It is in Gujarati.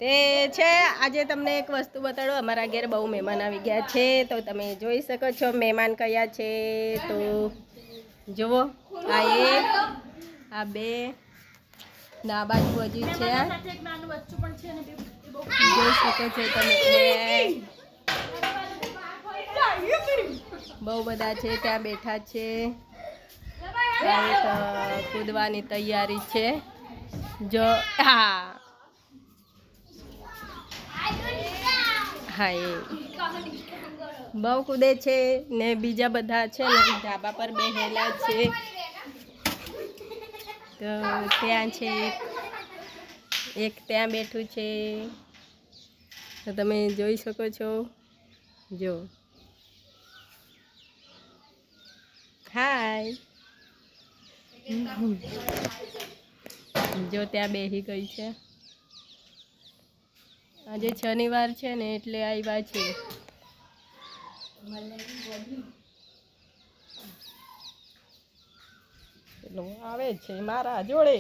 તે છે આજે તમને એક વસ્તુ બતાડો અમારા ઘેર બહુ મહેમાન આવી ગયા છે તો તમે જોઈ શકો છો મહેમાન કયા છે તો જુઓ આ એક આ બે ના બાજુ હજી છે જોઈ શકો છો તમે બહુ બધા છે ત્યાં બેઠા છે કૂદવાની તૈયારી છે જો હા હા એ બહુ કૂદે છે ને બીજા બધા છે ને ધાબા પર બેઠેલા છે તો ત્યાં છે એક ત્યાં બેઠું છે તો તમે જોઈ શકો છો જો હાય જો ત્યાં બેસી ગઈ છે આજે શનિવાર છે ને એટલે આવ્યા છે આવે છે મારા જોડે